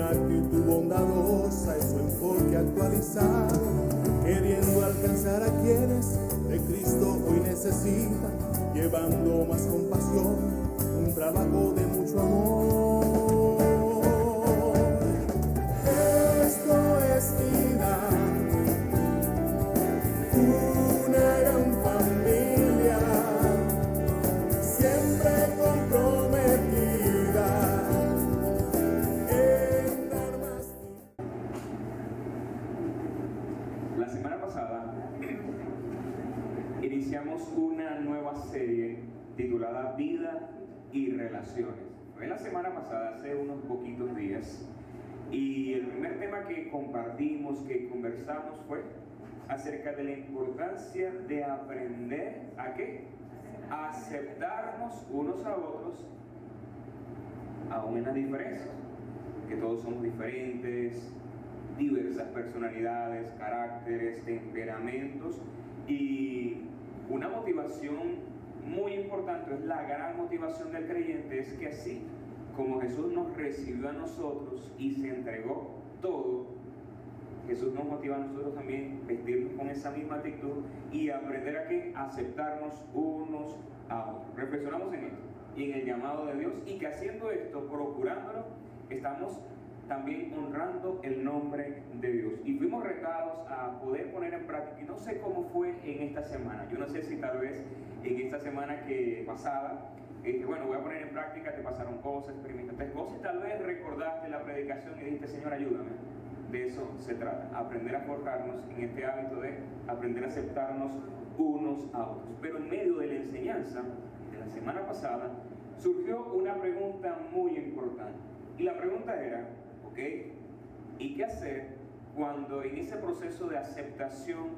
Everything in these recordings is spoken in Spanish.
una actitud bondadosa y su enfoque actualizado, queriendo alcanzar a quienes de Cristo hoy necesitan, llevando más compasión, un trabajo de mucho amor. Esto es vida, una gran familia, siempre comprometida en dar más. La semana pasada iniciamos una nueva serie titulada Vida y Relaciones. Fue la semana pasada, hace unos poquitos días, y el primer tema que compartimos, que conversamos, fue acerca de la importancia de aprender ¿a qué? A aceptarnos unos a otros, aún en las diferencias, que todos somos diferentes, diversas personalidades, caracteres, temperamentos, y una motivación muy importante, es la gran motivación del creyente, es que así como Jesús nos recibió a nosotros y se entregó todo, Jesús nos motiva a nosotros también vestirnos con esa misma actitud y aprender a que aceptarnos unos a otros. Reflexionamos en esto y en el llamado de Dios, y que haciendo esto, procurándolo, estamos también honrando el nombre de Dios. Y fuimos retados a poder poner en práctica, y no sé cómo fue en esta semana. Yo no sé si tal vez en esta semana que pasada, bueno, voy a poner en práctica, te pasaron cosas, experimentaste cosas, tal vez recordaste la predicación y dijiste, Señor, ayúdame. De eso se trata, aprender a forjarnos en este hábito de aprender a aceptarnos unos a otros. Pero en medio de la enseñanza de la semana pasada, surgió una pregunta muy importante. Y la pregunta era, ¿ok? ¿Y qué hacer cuando en ese proceso de aceptación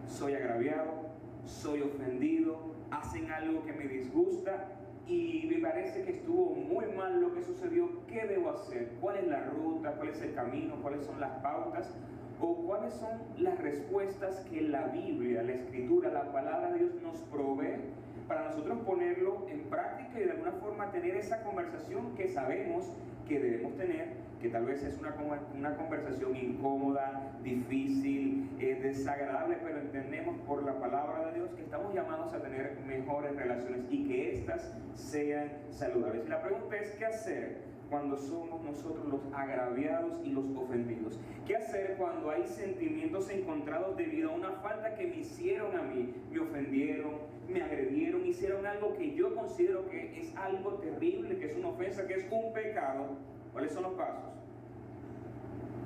soy agraviado, soy ofendido, hacen algo que me disgusta y me parece que estuvo muy mal lo que sucedió? ¿Qué debo hacer? ¿Cuál es la ruta? ¿Cuál es el camino? ¿Cuáles son las pautas? ¿O cuáles son las respuestas que la Biblia, la Escritura, la Palabra de Dios nos provee para nosotros ponerlo en práctica y de alguna forma tener esa conversación que sabemos que debemos tener, que tal vez es una conversación incómoda, difícil, desagradable, pero entendemos por la palabra de Dios que estamos llamados a tener mejores relaciones y que éstas sean saludables? Y la pregunta es, ¿qué hacer cuando somos nosotros los agraviados y los ofendidos? ¿Qué hacer cuando hay sentimientos encontrados debido a una falta que me hicieron a mí? Me ofendieron, me agredieron, hicieron algo que yo considero que es algo terrible, que es una ofensa, que es un pecado. ¿Cuáles son los pasos?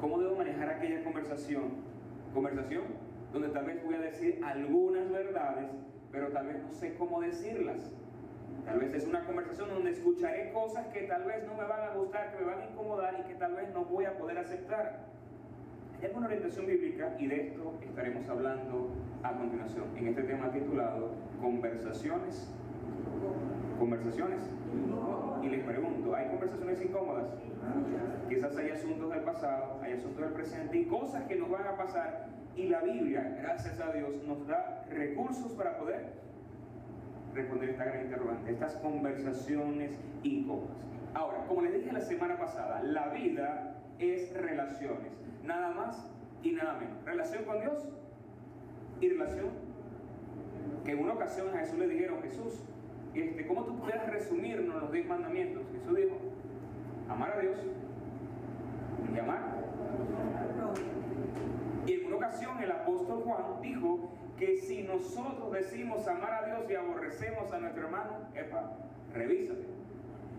¿Cómo debo manejar aquella conversación? Conversación donde tal vez voy a decir algunas verdades, pero tal vez no sé cómo decirlas. Tal vez es una conversación donde escucharé cosas que tal vez no me van a gustar, que me van a incomodar y que tal vez no voy a poder aceptar. Hay alguna orientación bíblica, y de esto estaremos hablando a continuación en este tema titulado Conversaciones. ¿Conversaciones? Y les pregunto, ¿hay conversaciones incómodas? Quizás hay asuntos del pasado, hay asuntos del presente y cosas que nos van a pasar, y la Biblia, gracias a Dios, nos da recursos para poder responder esta gran interrogante, estas conversaciones incómodas. Ahora, como les dije la semana pasada, la vida es relaciones, nada más y nada menos. Relación con Dios y relación que en una ocasión a Jesús le dijeron, Jesús, ¿cómo tú pudieras resumirnos los 10 mandamientos? Jesús dijo, amar a Dios y amar. Y en una ocasión el apóstol Juan dijo que si nosotros decimos amar a Dios y aborrecemos a nuestro hermano, revísate.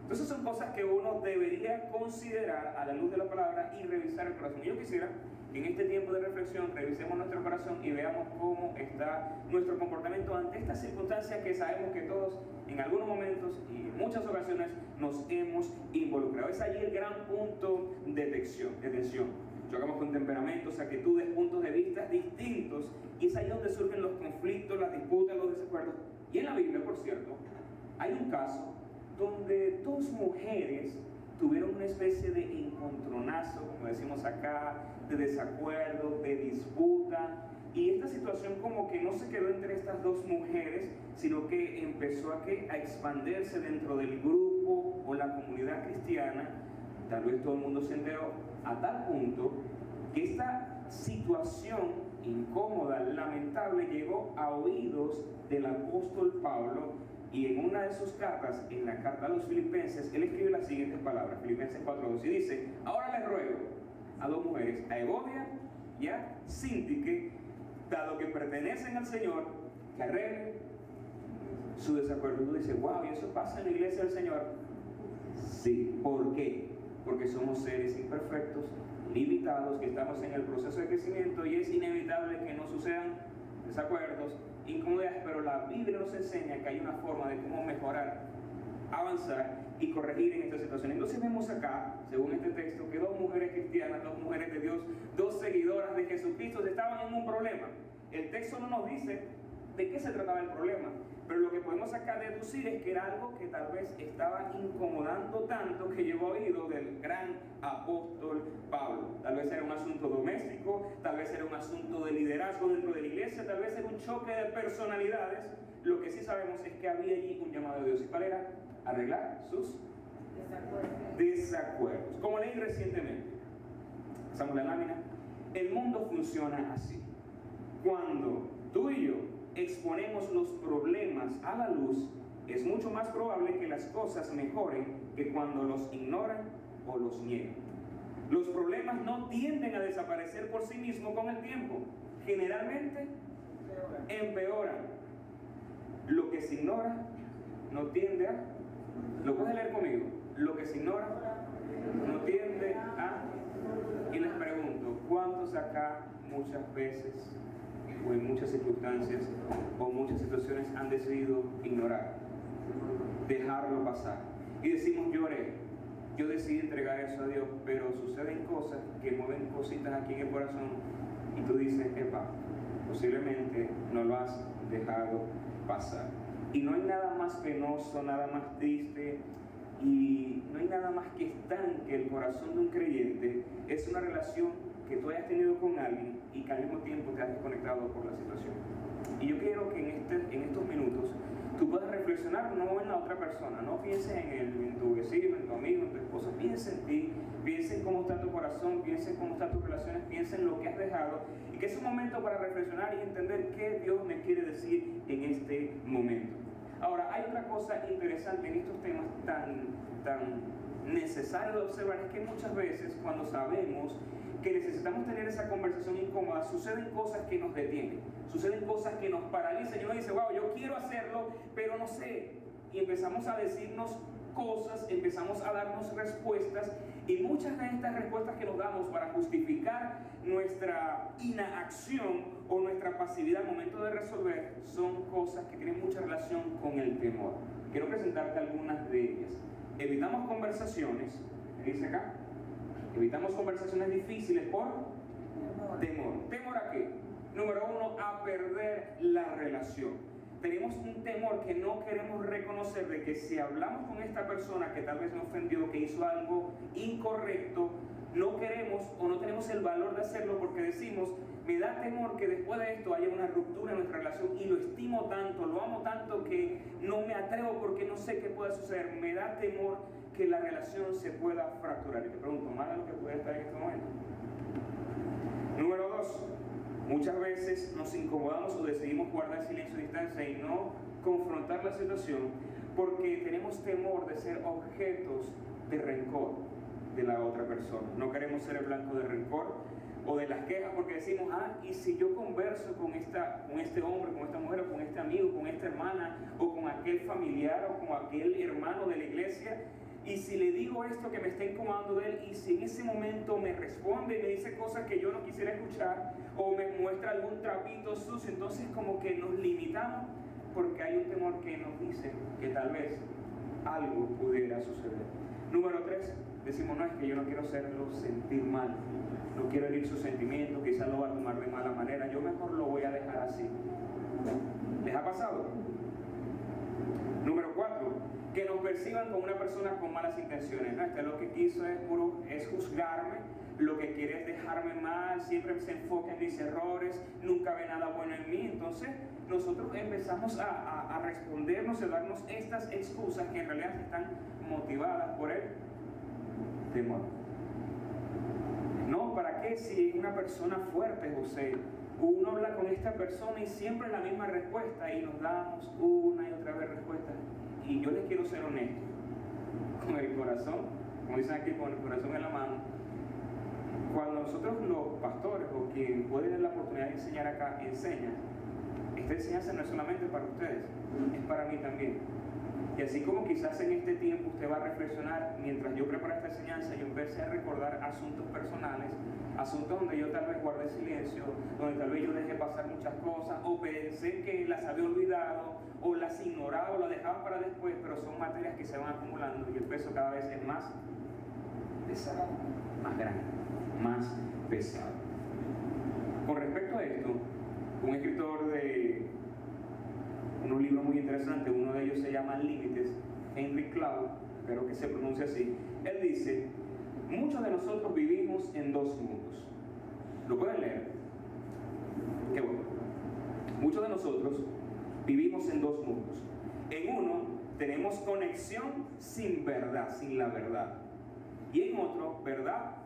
Entonces son cosas que uno debería considerar a la luz de la palabra y revisar el corazón. Y yo quisiera que en este tiempo de reflexión revisemos nuestro corazón y veamos cómo está nuestro comportamiento ante estas circunstancias que sabemos que todos en algunos momentos y en muchas ocasiones nos hemos involucrado. Es allí el gran punto de tensión. Chocamos con temperamentos, actitudes, puntos de vista distintos, y es ahí donde surgen los conflictos, las disputas, los desacuerdos. Y en la Biblia, por cierto, hay un caso donde dos mujeres tuvieron una especie de encontronazo, como decimos acá, de desacuerdo, de disputa, y esta situación como que no se quedó entre estas dos mujeres, sino que empezó a expandirse dentro del grupo o la comunidad cristiana, tal vez todo el mundo se enteró, a tal punto que esta situación incómoda, lamentable, llegó a oídos del apóstol Pablo, y en una de sus cartas, en la carta a los Filipenses, él escribe las siguientes palabras, Filipenses 4:2, y dice: ahora les ruego a dos mujeres, a Evodia y a Síntique, dado que pertenecen al Señor, que arreglen su desacuerdo. Y tú dices: wow, ¿y eso pasa en la iglesia del Señor? Sí. ¿Por qué? Porque somos seres imperfectos, limitados, que estamos en el proceso de crecimiento, y es inevitable que nos sucedan desacuerdos, incomodidades, pero la Biblia nos enseña que hay una forma de cómo mejorar, avanzar y corregir en esta situación. Entonces vemos acá, según este texto, que dos mujeres cristianas, dos mujeres de Dios, dos seguidoras de Jesucristo estaban en un problema. El texto no nos dice de qué se trataba el problema, pero lo que podemos acá deducir es que era algo que tal vez estaba incomodando tanto que llegó a oído del gran apóstol Pablo. Tal vez era un asunto doméstico, tal vez era un asunto de liderazgo dentro de la iglesia, tal vez era un choque de personalidades. Lo que sí sabemos es que había allí un llamado de Dios. ¿Y cuál era? Arreglar sus desacuerdos. Como leí recientemente, pasamos la lámina, el mundo funciona así. Cuando tú y yo exponemos los problemas a la luz, es mucho más probable que las cosas mejoren que cuando los ignoran o los niegan. Los problemas no tienden a desaparecer por sí mismos con el tiempo, generalmente empeoran. Lo que se ignora no tiende a... ¿Lo puedes leer conmigo? Lo que se ignora no tiende a... Y les pregunto, ¿cuántos acá muchas veces o en muchas circunstancias o muchas situaciones han decidido ignorar, dejarlo pasar? Y decimos: yo oré, yo decidí entregar eso a Dios, pero suceden cosas que mueven cositas aquí en el corazón, y tú dices: epa, posiblemente no lo has dejado pasar. Y no hay nada más penoso, nada más triste, y no hay nada más que estanque el corazón de un creyente. Es una relación que tú hayas tenido con alguien y que al mismo tiempo te has desconectado por la situación. Y yo quiero que en estos minutos tú puedas reflexionar no en la otra persona, no pienses en tu vecino, en tu amigo, en tu esposa, piensa en ti, piensa en cómo está tu corazón, piensa en cómo están tus relaciones, piensa en lo que has dejado, y que es un momento para reflexionar y entender qué Dios me quiere decir en este momento. Ahora, hay otra cosa interesante en estos temas tan necesarios de observar, es que muchas veces cuando sabemos que necesitamos tener esa conversación incómoda, suceden cosas que nos detienen, suceden cosas que nos paralizan, y uno dice: wow, yo quiero hacerlo, pero no sé, y empezamos a decirnos cosas, empezamos a darnos respuestas, y muchas de estas respuestas que nos damos para justificar nuestra inacción o nuestra pasividad al momento de resolver son cosas que tienen mucha relación con el temor. Quiero presentarte algunas de ellas. Evitamos conversaciones, ¿qué dice acá? Evitamos conversaciones difíciles por temor. ¿Temor a qué? Número uno, a perder la relación. Tenemos un temor que no queremos reconocer de que si hablamos con esta persona que tal vez nos ofendió, que hizo algo incorrecto, no queremos o no tenemos el valor de hacerlo porque decimos: me da temor que después de esto haya una ruptura en nuestra relación, y lo estimo tanto, lo amo tanto que no me atrevo porque no sé qué puede suceder. Me da temor que la relación se pueda fracturar. Y te pregunto, ¿más de lo que puede estar en este momento? Número dos, muchas veces nos incomodamos o decidimos guardar silencio y distancia y no confrontar la situación porque tenemos temor de ser objetos de rencor de la otra persona. No queremos ser el blanco de rencor o de las quejas porque decimos: y si yo converso con este hombre, con esta mujer, o con este amigo, con esta hermana, o con aquel familiar, o con aquel hermano de la iglesia, y si le digo esto que me está incomodando de él, y si en ese momento me responde y me dice cosas que yo no quisiera escuchar, o me muestra algún trapito sucio, entonces como que nos limitamos porque hay un temor que nos dice que tal vez algo pudiera suceder. Número 3, decimos: no, es que yo no quiero hacerlo sentir mal, no quiero herir sus sentimientos, quizás lo va a tomar de mala manera, yo mejor lo voy a dejar así. ¿Les ha pasado? Número 4, que nos perciban como una persona con malas intenciones. No, lo que quiso es juzgarme, lo que quiere es dejarme mal, siempre se enfoca en mis errores, nunca ve nada bueno en mí. Entonces nosotros empezamos a respondernos, a darnos estas excusas que en realidad están motivadas por el temor. No, ¿para qué? Si es una persona fuerte, José, uno habla con esta persona y siempre es la misma respuesta y nos damos una y otra vez respuestas. Y yo les quiero ser honesto, con el corazón, como dicen aquí, con el corazón en la mano. Cuando nosotros los pastores o quien puede tener la oportunidad de enseñar acá, enseña, esta enseñanza no es solamente para ustedes, es para mí también. Y así como quizás en este tiempo usted va a reflexionar, mientras yo preparo esta enseñanza, yo empecé a recordar asuntos personales, asuntos donde yo tal vez guardé silencio, donde tal vez yo dejé pasar muchas cosas, o pensé que las había olvidado, o las ignoraba, o las dejaba para después, pero son materias que se van acumulando y el peso cada vez es más pesado, más grande, más pesado. Con respecto a esto, un escritor de unos libros muy interesantes, uno de ellos se llama Límites, Henry Cloud, espero que se pronuncie así. Él dice: muchos de nosotros vivimos en dos mundos. ¿Lo pueden leer? Qué bueno. Muchos de nosotros vivimos en dos mundos. En uno tenemos conexión sin verdad, sin la verdad. Y en otro, verdad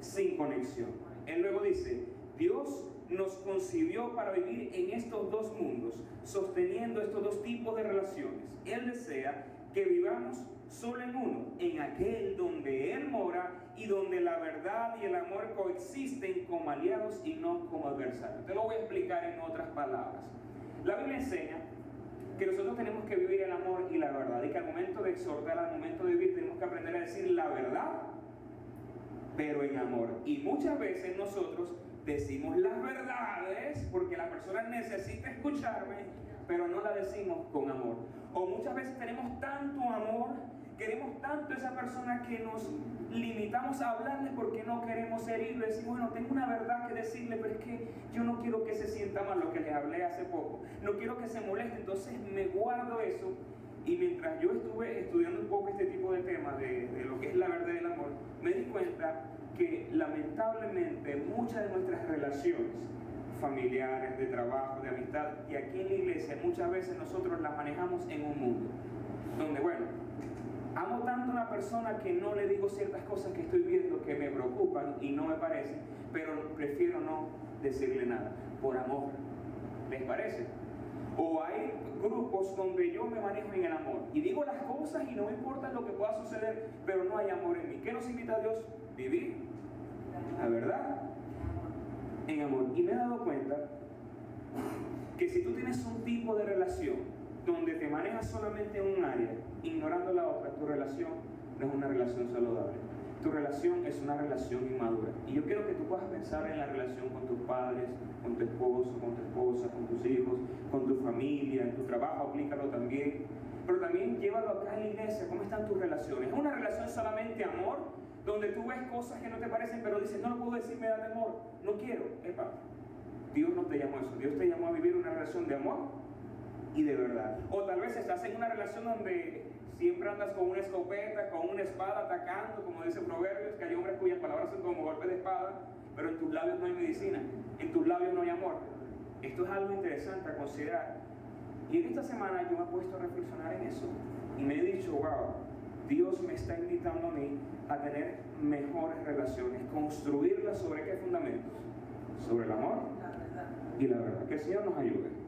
sin conexión. Él luego dice: Dios nos concibió para vivir en estos dos mundos, sosteniendo estos dos tipos de relaciones. Él desea que vivamos solo en uno, en aquel donde Él mora y donde la verdad y el amor coexisten como aliados y no como adversarios. Te lo voy a explicar en otras palabras. La Biblia enseña que nosotros tenemos que vivir el amor y la verdad, y que al momento de exhortar, al momento de vivir, tenemos que aprender a decir la verdad, pero en amor. Y muchas veces nosotros decimos las verdades porque la persona necesita escucharme, pero no la decimos con amor. O muchas veces tenemos tanto amor, queremos tanto a esa persona que nos limitamos a hablarle porque no queremos herirle. Decimos: bueno, tengo una verdad que decirle, pero es que yo no quiero que se sienta mal, lo que les hablé hace poco, no quiero que se moleste, entonces me guardo eso. Y mientras yo estuve estudiando un poco este tipo de temas de lo que es la verdad del amor, me di cuenta que lamentablemente muchas de nuestras relaciones familiares, de trabajo, de amistad, y aquí en la iglesia, muchas veces nosotros las manejamos en un mundo donde, bueno, amo tanto a una persona que no le digo ciertas cosas que estoy viendo que me preocupan y no me parecen, pero prefiero no decirle nada, por amor. ¿Les parece? O hay grupos donde yo me manejo en el amor y digo las cosas y no me importa lo que pueda suceder, pero no hay amor en mí. ¿Qué nos invita a Dios? Vivir la verdad en amor. Y me he dado cuenta que si tú tienes un tipo de relación donde te manejas solamente en un área, ignorando la otra, tu relación no es una relación saludable. Tu relación es una relación inmadura. Y yo quiero que tú puedas pensar en la relación con tus padres, con tu esposo, con tu esposa, con tus hijos, con tu familia, en tu trabajo, aplícalo también. Pero también llévalo acá en la iglesia. ¿Cómo están tus relaciones? ¿Es una relación solamente amor, donde tú ves cosas que no te parecen, pero dices: no lo puedo decir, me da temor, no quiero? Epa, Dios no te llamó a eso. Dios te llamó a vivir una relación de amor y de verdad. O tal vez estás en una relación donde siempre andas con una escopeta, con una espada atacando, como dice Proverbios, que hay hombres cuyas palabras son como golpes de espada, pero en tus labios no hay medicina, en tus labios no hay amor. Esto es algo interesante a considerar. Y en esta semana yo me he puesto a reflexionar en eso y me he dicho: wow, Dios me está invitando a mí a tener mejores relaciones, construirlas. ¿Sobre qué fundamentos? Sobre el amor y la verdad. Que el Señor nos ayude.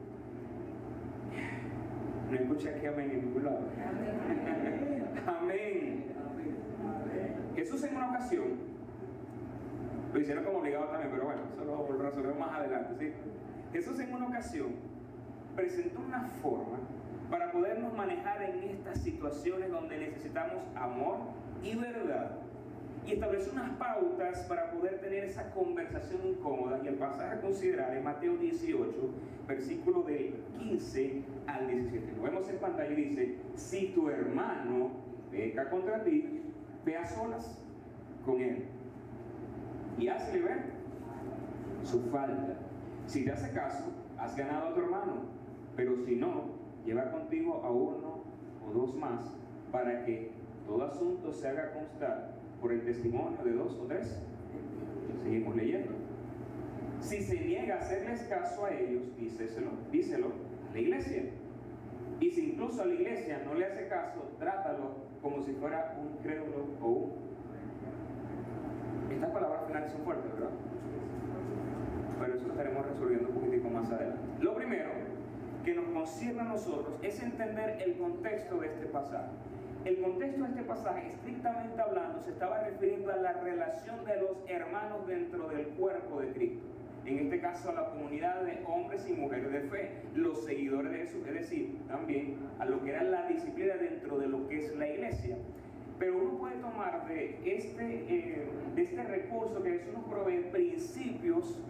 No escuché aquí amén en ningún lado. Amén. Jesús en una ocasión, lo hicieron como obligado también, pero bueno, eso lo resolvemos más adelante, ¿sí? Jesús en una ocasión presentó una forma para podernos manejar en estas situaciones donde necesitamos amor y verdad, y estableció unas pautas para poder tener esa conversación incómoda. Y el pasaje a considerar es Mateo 18, versículo del 15 al 17. Lo vemos en pantalla y dice: si tu hermano peca contra ti, ve a solas con él y hazle ver su falta. Si te hace caso, has ganado a tu hermano, pero si no, lleva contigo a uno o dos más, para que todo asunto se haga constar por el testimonio de dos o tres. Seguimos leyendo. Si se niega a hacerles caso a ellos, díselo a la iglesia. Y si incluso a la iglesia no le hace caso, trátalo como si fuera un crédulo o un palabras finales son fuertes, ¿verdad? Pero eso lo estaremos resolviendo un poquitico más adelante. Lo primero que nos concierne a nosotros es entender el contexto de este pasaje. El contexto de este pasaje, estrictamente hablando, se estaba refiriendo a la relación de los hermanos dentro del cuerpo de Cristo. En este caso, a la comunidad de hombres y mujeres de fe, los seguidores de Jesús, es decir, también a lo que era la disciplina dentro de lo que es la iglesia. Pero uno puede tomar de este recurso que Jesús nos provee principios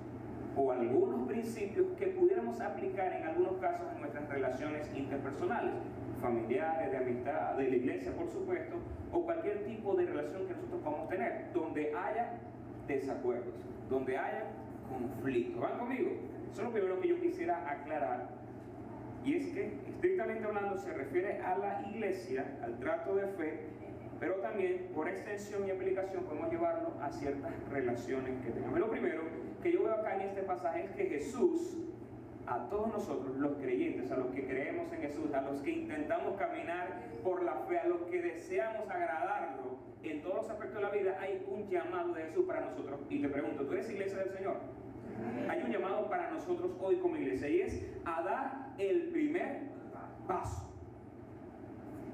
o algunos principios que pudiéramos aplicar en algunos casos en nuestras relaciones interpersonales, familiares, de amistad, de la iglesia, por supuesto, o cualquier tipo de relación que nosotros podamos tener, donde haya desacuerdos, donde haya conflicto. ¿Van conmigo? Eso es lo primero que yo quisiera aclarar, y es que estrictamente hablando se refiere a la iglesia, al trato de fe, pero también por extensión y aplicación podemos llevarlo a ciertas relaciones que tengamos. Lo primero que yo veo acá en este pasaje es que Jesús, a todos nosotros, los creyentes, a los que creemos en Jesús, a los que intentamos caminar por la fe, a los que deseamos agradarlo en todos los aspectos de la vida, hay un llamado de Jesús para nosotros. Y te pregunto, ¿tú eres iglesia del Señor? Hay un llamado para nosotros hoy como iglesia, y es a dar el primer paso.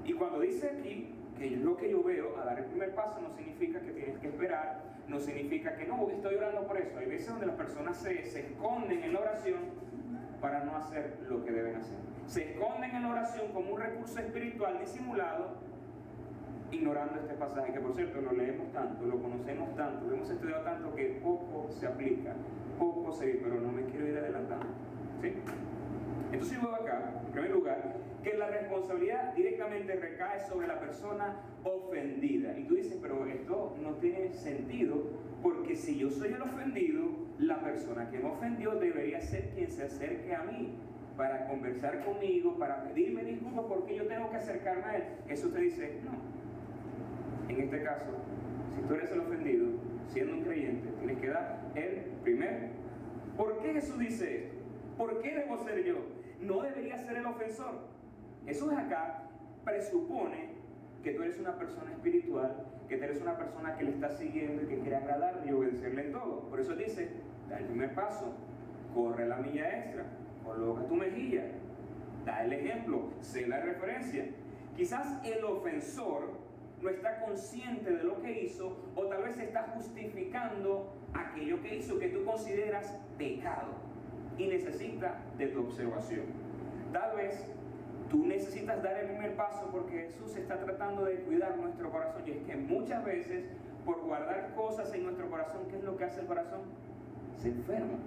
Y cuando dice aquí que es lo que yo veo, a dar el primer paso, no significa que tienes que esperar, no significa que no, estoy orando por eso. Hay veces donde las personas se esconden en la oración para no hacer lo que deben hacer. Se esconden en la oración como un recurso espiritual disimulado, ignorando este pasaje, que por cierto lo leemos tanto, lo conocemos tanto, lo hemos estudiado tanto que poco se aplica, poco se vive, pero no me quiero ir adelantando, ¿sí? Entonces yo veo acá, en primer lugar, que la responsabilidad directamente recae sobre la persona ofendida. Y tú dices, pero esto no tiene sentido, porque si yo soy el ofendido, la persona que me ofendió debería ser quien se acerque a mí para conversar conmigo, para pedirme disculpas, porque yo tengo que acercarme a él. Eso te dice, no. En este caso, si tú eres el ofendido, siendo un creyente, tienes que dar el primer. ¿Por qué Jesús dice esto? ¿Por qué debo ser yo? No debería ser el ofensor. Jesús acá presupone que tú eres una persona espiritual, que tú eres una persona que le está siguiendo y que quiere agradarle y obedecerle en todo. Por eso dice, da el primer paso, corre la milla extra, coloca tu mejilla, da el ejemplo, sé la referencia. Quizás el ofensor no está consciente de lo que hizo, o tal vez está justificando aquello que hizo que tú consideras pecado y necesita de tu observación. Tal vez tú necesitas dar el primer paso porque Jesús está tratando de cuidar nuestro corazón, y es que muchas veces por guardar cosas en nuestro corazón, ¿qué es lo que hace el corazón? Se enferma.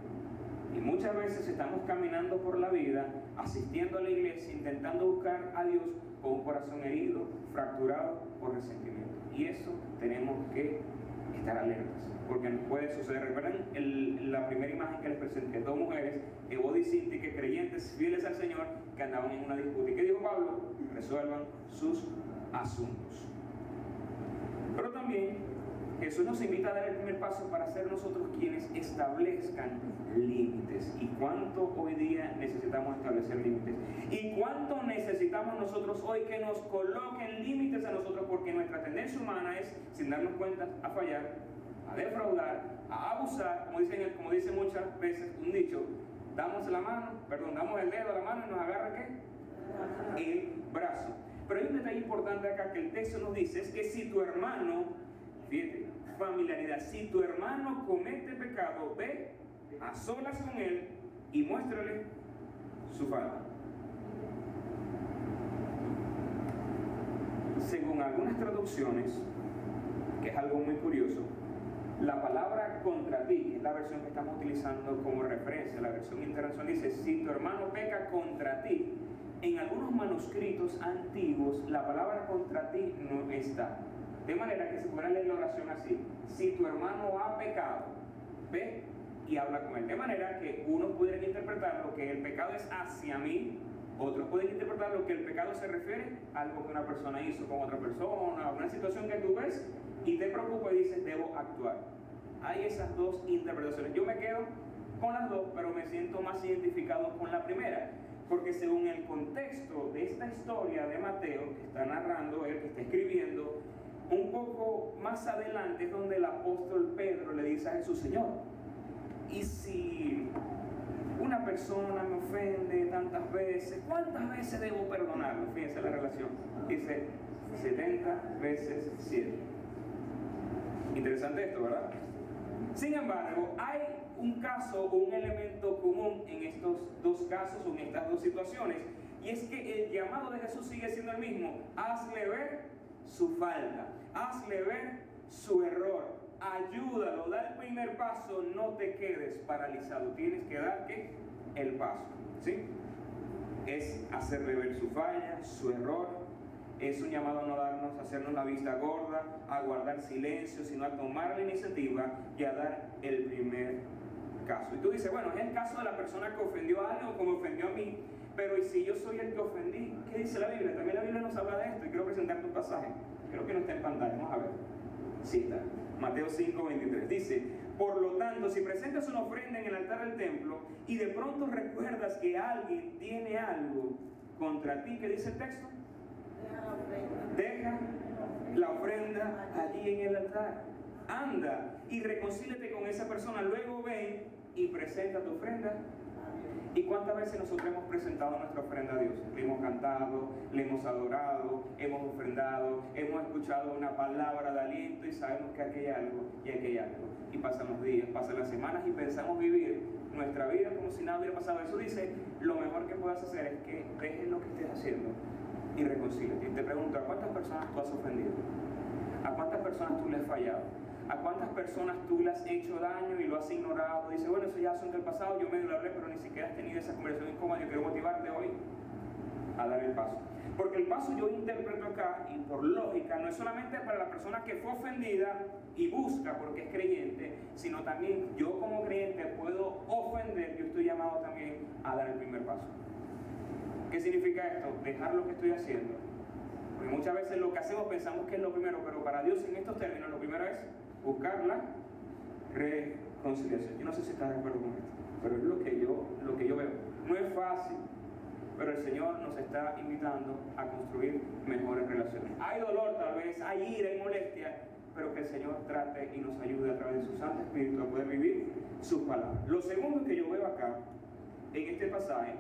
Y muchas veces estamos caminando por la vida, asistiendo a la iglesia, intentando buscar a Dios con un corazón herido, fracturado por resentimiento. Y eso tenemos que estar alertas, porque nos puede suceder. ¿Recuerdan la primera imagen que les presenté? Dos mujeres, Evodia y Cinti, que creyentes fieles al Señor, que andaban en una disputa. ¿Y qué dijo Pablo? Resuelvan sus asuntos. Pero también Jesús nos invita a dar el primer paso para ser nosotros quienes establezcan límites. ¿Y cuánto hoy día necesitamos establecer límites? ¿Y cuánto necesitamos nosotros hoy que nos coloquen límites a nosotros? Porque nuestra tendencia humana es, sin darnos cuenta, a fallar, a defraudar, a abusar, como dice muchas veces un dicho, damos el dedo a la mano y nos agarra ¿qué? El brazo. Pero hay un detalle importante acá que el texto nos dice, es que si tu hermano, fíjate, familiaridad, si tu hermano comete pecado, ve a solas con él y muéstrale su falta. Según algunas traducciones, que es algo muy curioso, la palabra contra ti, que es la versión que estamos utilizando como referencia, la versión internacional dice, si tu hermano peca contra ti. En algunos manuscritos antiguos, la palabra contra ti no está. De manera que se pudiera leer la oración así: si tu hermano ha pecado, ve y habla con él. De manera que unos pueden interpretar lo que el pecado es hacia mí, otros pueden interpretar lo que el pecado se refiere a algo que una persona hizo con otra persona, una situación que tú ves y te preocupa y dices, debo actuar. Hay esas dos interpretaciones. Yo me quedo con las dos, pero me siento más identificado con la primera, porque según el contexto de esta historia de Mateo, que está narrando, él que está escribiendo, Un poco más adelante es donde el apóstol Pedro le dice a Jesús: Señor, ¿y si una persona me ofende tantas veces, cuántas veces debo perdonarlo? Fíjense la relación. Dice 70 veces 7. Interesante esto, ¿verdad? Sin embargo, hay un caso o un elemento común en estos dos casos o en estas dos situaciones, y es que el llamado de Jesús sigue siendo el mismo: hazle ver su falta, hazle ver su error, ayúdalo, da el primer paso, no te quedes paralizado, tienes que dar ¿qué? El paso, ¿sí? Es hacerle ver su falla, su error. Es un llamado a no darnos, a hacernos la vista gorda, a guardar silencio, sino a tomar la iniciativa y a dar el primer caso. Y tú dices, bueno, es el caso de la persona que ofendió a alguien o como ofendió a mí, pero ¿y si yo soy el que ofendí? ¿Qué dice la Biblia? También la Biblia nos habla de esto y quiero presentarte un pasaje. Creo que no está en pantalla, vamos a ver. Sí está. Mateo 5:23. Dice: por lo tanto, si presentas una ofrenda en el altar del templo y de pronto recuerdas que alguien tiene algo contra ti, ¿qué dice el texto? Deja la ofrenda allí en el altar. Anda y reconcíliate con esa persona. Luego ven y presenta tu ofrenda. ¿Y cuántas veces nosotros hemos presentado nuestra ofrenda a Dios? Le hemos cantado, le hemos adorado, hemos ofrendado, hemos escuchado una palabra de aliento y sabemos que aquí hay algo y aquí hay algo. Y pasan los días, pasan las semanas y pensamos vivir nuestra vida como si nada hubiera pasado. Eso dice: lo mejor que puedas hacer es que dejes lo que estés haciendo y reconcíliate. Y te pregunto: ¿a cuántas personas tú has ofendido? ¿A cuántas personas tú le has fallado? ¿A cuántas personas tú le has hecho daño y lo has ignorado? Dice: bueno, eso ya son del pasado, yo medio lo hablé, pero ni siquiera has tenido esa conversación incómoda. Yo quiero motivarte hoy a dar el paso. Porque el paso, yo interpreto acá, y por lógica, no es solamente para la persona que fue ofendida y busca porque es creyente, sino también yo como creyente puedo ofender. Yo estoy llamado también a dar el primer paso. ¿Qué significa esto? Dejar lo que estoy haciendo. Porque muchas veces lo que hacemos pensamos que es lo primero, pero para Dios en estos términos lo primero es buscar la reconciliación. Yo no sé si estás de acuerdo con esto, pero es lo que yo veo. No es fácil, pero el Señor nos está invitando a construir mejores relaciones. Hay dolor tal vez, hay ira y molestia, pero que el Señor trate y nos ayude a través de su Santo Espíritu a poder vivir sus palabras. Lo segundo que yo veo acá, en este pasaje,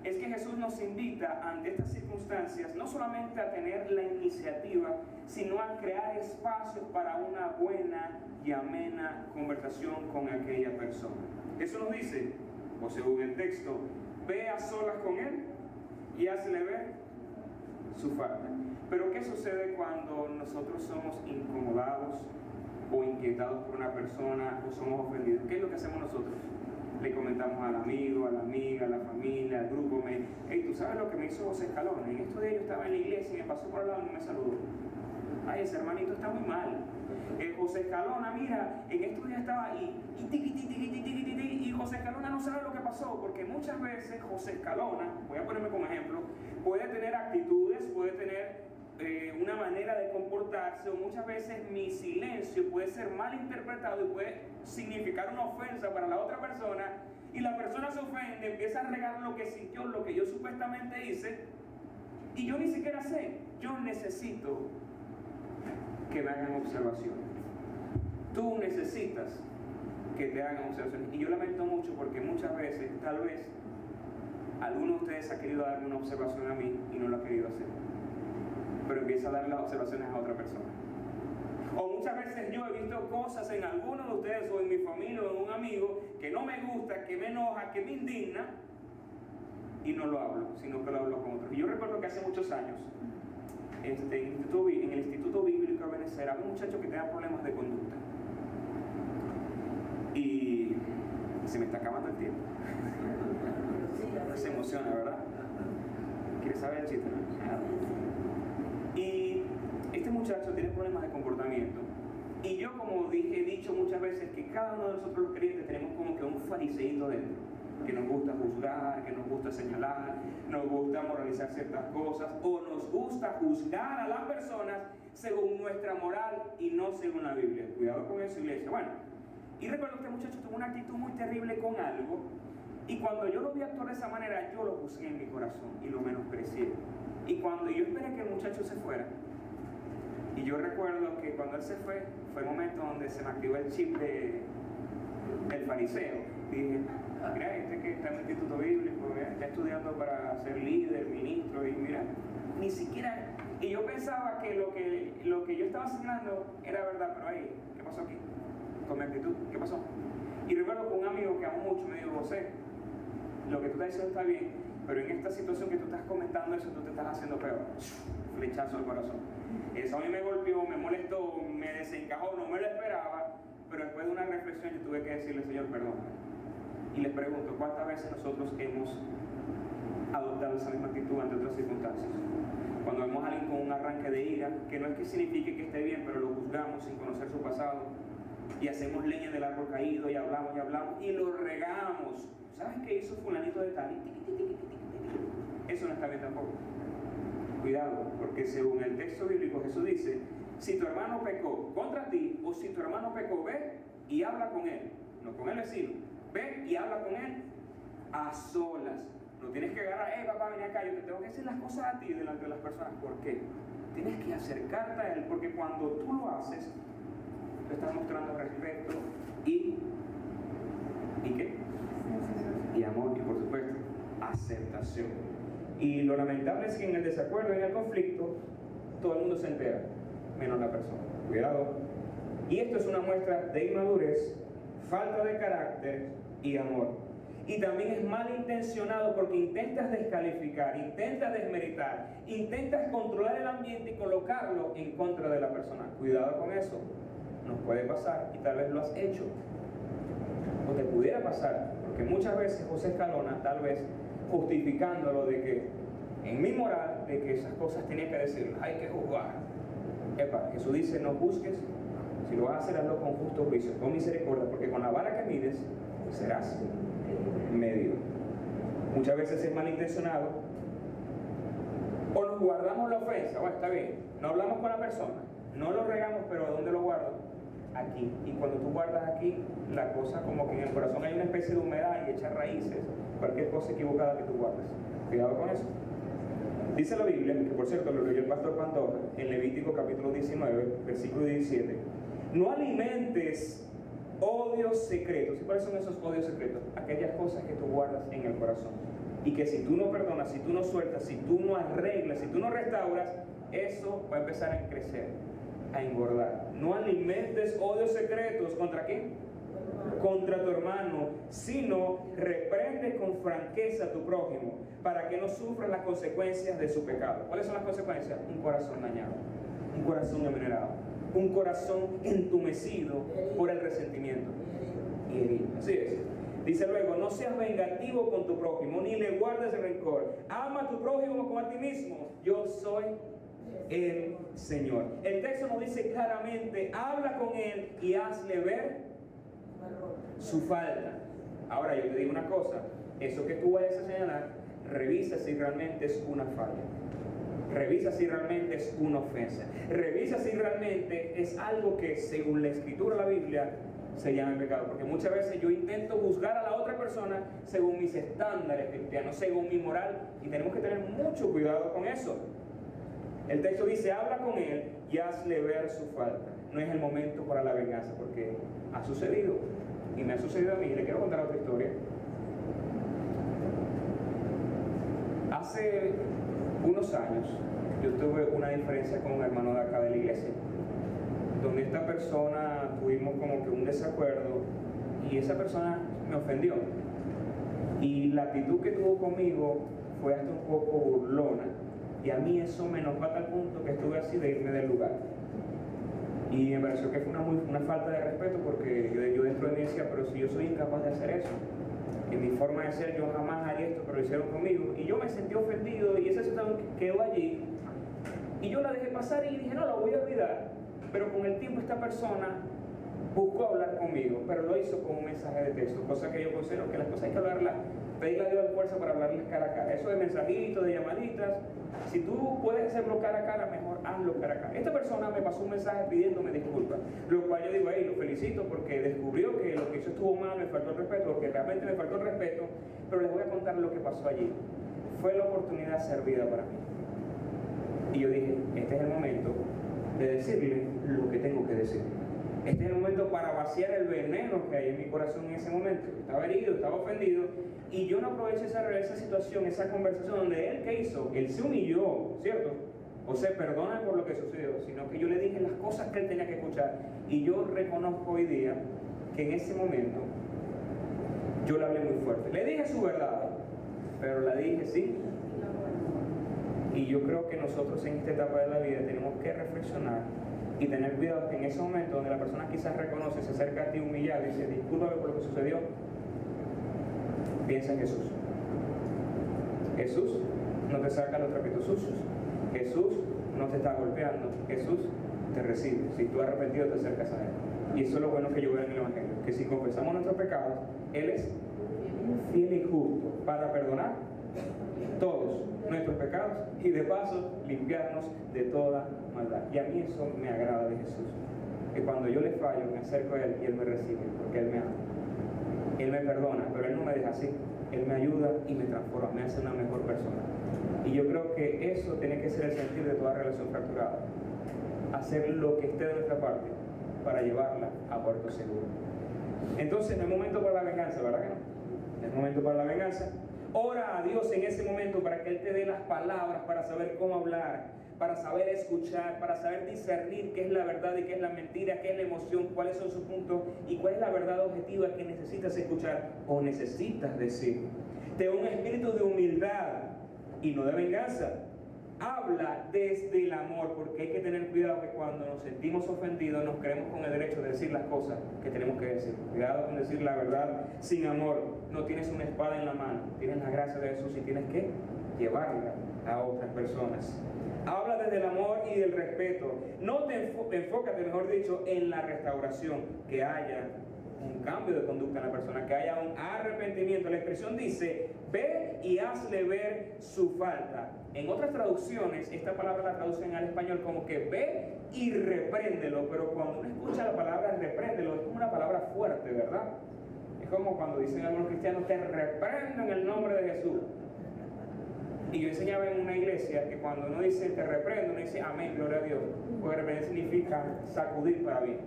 es que Jesús nos invita ante estas circunstancias no solamente a tener la iniciativa, sino a crear espacios para una buena y amena conversación con aquella persona. Eso nos dice, o según el texto: ve a solas con él y hazle ver su falta. Pero ¿qué sucede cuando nosotros somos incomodados o inquietados por una persona o somos ofendidos? ¿Qué es lo que hacemos nosotros? Le comentamos al amigo, a la amiga, a la familia, al grupo: hey, ¿tú sabes lo que me hizo José Escalona? En estos días yo estaba en la iglesia y me pasó por al lado y no me saludó. Ay, ese hermanito está muy mal. José Escalona, mira, en estos días estaba ahí y José Escalona no sabe lo que pasó, porque muchas veces José Escalona, voy a ponerme como ejemplo, puede tener actitudes, puede tener una manera de comportarse, o muchas veces mi silencio puede ser mal interpretado y puede significar una ofensa para la otra persona, y la persona se ofende, empieza a regar lo que sintió, lo que yo supuestamente hice, y yo ni siquiera sé. Yo necesito que me hagan observaciones. Tú necesitas que te hagan observaciones, y yo lamento mucho porque muchas veces, tal vez alguno de ustedes ha querido darme una observación a mí y no lo ha querido hacer, pero empieza a dar las observaciones a otra persona. O muchas veces yo he visto cosas en alguno de ustedes o en mi familia o en un amigo que no me gusta, que me enoja, que me indigna, y no lo hablo, sino que lo hablo con otros. Y yo recuerdo que hace muchos años, en el Instituto Bíblico de Benecer, había un muchacho que tenía problemas de conducta. Y se me está acabando el tiempo. Se emociona, ¿verdad? ¿Quieres saber el chiste? Y este muchacho tiene problemas de comportamiento. Y yo, como he dicho muchas veces, que cada uno de nosotros los creyentes tenemos como que un fariseíto dentro, que nos gusta juzgar, que nos gusta señalar, nos gusta moralizar ciertas cosas, o nos gusta juzgar a las personas según nuestra moral y no según la Biblia. Cuidado con eso, iglesia. Bueno, y recuerdo que este muchacho tuvo una actitud muy terrible con algo, y cuando yo lo vi actuar de esa manera, yo lo juzgué en mi corazón y lo menosprecié. Y cuando yo esperé que el muchacho se fuera, Y yo recuerdo que cuando él se fue el momento donde se me activó el chip del fariseo. Dije, mira, este que está en el instituto bíblico, está estudiando para ser líder, ministro, y mira, ni siquiera... Y yo pensaba que lo que yo estaba asignando era verdad, pero ahí, ¿qué pasó aquí? Con mi actitud, ¿qué pasó? Y recuerdo que un amigo que amo mucho me dijo, José, lo que tú estás diciendo está bien, pero en esta situación que tú estás comentando eso, tú te estás haciendo peor. Flechazo al corazón. Eso a mí me golpeó, me molestó, me desencajó, no me lo esperaba, pero después de una reflexión yo tuve que decirle, Señor, perdóname. Y les pregunto, ¿cuántas veces nosotros hemos adoptado esa misma actitud ante otras circunstancias? Cuando vemos a alguien con un arranque de ira, que no es que signifique que esté bien, pero lo juzgamos sin conocer su pasado, y hacemos leña del árbol caído, y hablamos, y lo regamos. ¿Sabes qué hizo fulanito de tal? Eso no está bien tampoco. Cuidado, porque según el texto bíblico Jesús dice, si tu hermano pecó contra ti, o si tu hermano pecó, ve y habla con él, no con el vecino, ve y habla con él a solas. No tienes que agarrar, papá, ven acá, yo te tengo que decir las cosas a ti delante de las personas. ¿Por qué? Tienes que acercarte a él, porque cuando tú lo haces, te estás mostrando respeto y ¿qué? Y amor, y por supuesto, aceptación. Y lo lamentable es que en el desacuerdo, en el conflicto, todo el mundo se entera, menos la persona. Cuidado. Y esto es una muestra de inmadurez, falta de carácter y amor. Y también es malintencionado porque intentas descalificar, intentas desmeritar, intentas controlar el ambiente y colocarlo en contra de la persona. Cuidado con eso. Nos puede pasar y tal vez lo has hecho. O te pudiera pasar, porque muchas veces José Escalona, tal vez justificándolo de que en mi moral, de que esas cosas tenía que decir, hay que juzgar. Jesús dice, no juzgues, si lo vas a hacer, hazlo con justo juicio, con misericordia, porque con la vara que mides, serás medido. Muchas veces es malintencionado, o nos guardamos la ofensa. Bueno, está bien, no hablamos con la persona, no lo regamos, pero ¿dónde lo guardo? Aquí. Y cuando tú guardas aquí, la cosa como que en el corazón hay una especie de humedad y echa raíces, cualquier cosa equivocada que tú guardes. Cuidado con eso. Dice la Biblia, que por cierto lo leyó el pastor Pantoja, en Levítico capítulo 19, versículo 17, no alimentes odios secretos. ¿Y cuáles son esos odios secretos? Aquellas cosas que tú guardas en el corazón. Y que si tú no perdonas, si tú no sueltas, si tú no arreglas, si tú no restauras, eso va a empezar a crecer, a engordar. No alimentes odios secretos. ¿Contra quién? Contra tu hermano, sino reprende con franqueza a tu prójimo, para que no sufra las consecuencias de su pecado. ¿Cuáles son las consecuencias? Un corazón dañado, un corazón envenenado, un corazón entumecido por el resentimiento y herido. Así es. Dice luego, no seas vengativo con tu prójimo, ni le guardes rencor. Ama a tu prójimo como a ti mismo. Yo soy el Señor. El texto nos dice claramente, habla con él y hazle ver su falta. Ahora yo te digo una cosa, eso que tú vayas a señalar, revisa si realmente es una falla. Revisa si realmente es una ofensa. Revisa si realmente es algo que según la escritura de la Biblia se llama pecado. Porque muchas veces yo intento juzgar a la otra persona según mis estándares cristianos, según mi moral, y tenemos que tener mucho cuidado con eso. El texto dice, habla con él y hazle ver su falta. No es el momento para la venganza, porque ha sucedido, y me ha sucedido a mí. Le quiero contar otra historia. Hace unos años yo tuve una diferencia con un hermano de acá de la iglesia, donde esta persona tuvimos como que un desacuerdo y esa persona me ofendió, y la actitud que tuvo conmigo fue hasta un poco burlona, y a mí eso me enojó a tal punto que estuve así de irme del lugar. Y me pareció que fue una falta de respeto, porque yo dentro de mí decía, pero si yo soy incapaz de hacer eso, en mi forma de ser yo jamás haría esto, pero lo hicieron conmigo, y yo me sentí ofendido, y esa situación quedó allí, y yo la dejé pasar y dije, no, la voy a olvidar. Pero con el tiempo esta persona buscó hablar conmigo, pero lo hizo con un mensaje de texto, cosa que yo considero que las cosas hay que hablarlas, pedirle a Dios la fuerza para hablarles cara a cara. Eso de mensajitos, de llamaditas, si tú puedes hacerlo cara a cara, mejor hazlo cara a cara. Esta persona me pasó un mensaje pidiéndome disculpas, lo cual yo digo, hey, lo felicito porque descubrió que lo que hizo estuvo mal, me faltó el respeto, porque realmente me faltó el respeto, pero les voy a contar lo que pasó allí. Fue la oportunidad servida para mí. Y yo dije, este es el momento de decirle lo que tengo que decir. Este es el momento para vaciar el veneno que hay en mi corazón en ese momento. Estaba herido, estaba ofendido, y yo no aproveché esa situación, esa conversación donde él, ¿qué hizo? Él se humilló, ¿cierto? O se perdona por lo que sucedió, sino que yo le dije las cosas que él tenía que escuchar. Y yo reconozco hoy día que en ese momento yo le hablé muy fuerte. Le dije su verdad, pero la dije sí. Y yo creo que nosotros en esta etapa de la vida tenemos que reflexionar y tener cuidado que en ese momento donde la persona quizás reconoce, se acerca a ti humillado y dice, discúlpame por lo que sucedió, piensa en Jesús. Jesús no te saca los trapitos sucios. Jesús no te está golpeando. Jesús te recibe. Si tú arrepentido te acercas a Él. Y eso es lo bueno que yo veo en el Evangelio, que si confesamos nuestros pecados, Él es fiel y justo para perdonar todos nuestros pecados y de paso limpiarnos de toda maldad. Y a mí eso me agrada de Jesús, que cuando yo le fallo me acerco a Él y Él me recibe, porque Él me ama. Él me perdona, pero Él no me deja así. Él me ayuda y me transforma, me hace una mejor persona. Y yo creo que eso tiene que ser el sentir de toda relación fracturada. Hacer lo que esté de nuestra parte para llevarla a puerto seguro. Entonces no es momento para la venganza, ¿verdad que no? No es momento para la venganza. Ora a Dios en ese momento para que Él te dé las palabras para saber cómo hablar, para saber escuchar, para saber discernir qué es la verdad y qué es la mentira, qué es la emoción, cuáles son sus puntos y cuál es la verdad objetiva que necesitas escuchar o necesitas decir. Ten un espíritu de humildad y no de venganza. Habla desde el amor, porque hay que tener cuidado que cuando nos sentimos ofendidos nos creemos con el derecho de decir las cosas que tenemos que decir. Cuidado con decir la verdad sin amor. No tienes una espada en la mano, tienes la gracia de Jesús y tienes que llevarla a otras personas. Habla desde el amor y del respeto. No enfócate, mejor dicho, en la restauración, que haya un cambio de conducta en la persona, que haya un arrepentimiento. La expresión dice, ve y hazle ver su falta. En otras traducciones, esta palabra la traducen al español como que ve y repréndelo, pero cuando uno escucha la palabra repréndelo, es como una palabra fuerte, ¿verdad? Es como cuando dicen algunos cristianos, te reprendo en el nombre de Jesús. Y yo enseñaba en una iglesia que cuando uno dice te reprendo, uno dice amén, gloria a Dios, porque reprender significa sacudir para bien.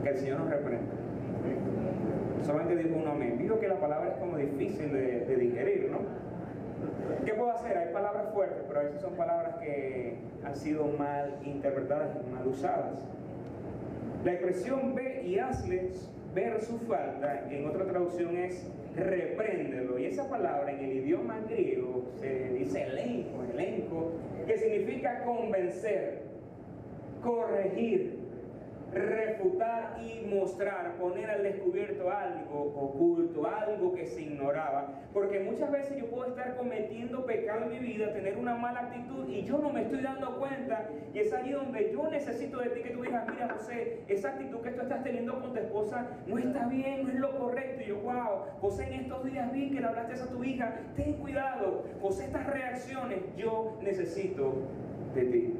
Que el Señor nos reprenda. Solamente dijo un amén. Digo que la palabra es como difícil de digerir, ¿no? ¿Qué puedo hacer? Hay palabras fuertes, pero a veces son palabras que han sido mal interpretadas y mal usadas. La expresión ve y hazles ver su falta, en otra traducción es repréndelo. Y esa palabra en el idioma griego se dice elenco, que significa convencer, corregir, refutar y mostrar, poner al descubierto algo oculto, algo que se ignoraba. Porque muchas veces yo puedo estar cometiendo pecado en mi vida, tener una mala actitud y yo no me estoy dando cuenta, y es allí donde yo necesito de ti que tú digas, mira José, esa actitud que tú estás teniendo con tu esposa no está bien, no es lo correcto. Y yo, wow, José, en estos días vi que le hablaste a tu hija, ten cuidado. José, estas reacciones yo necesito de ti.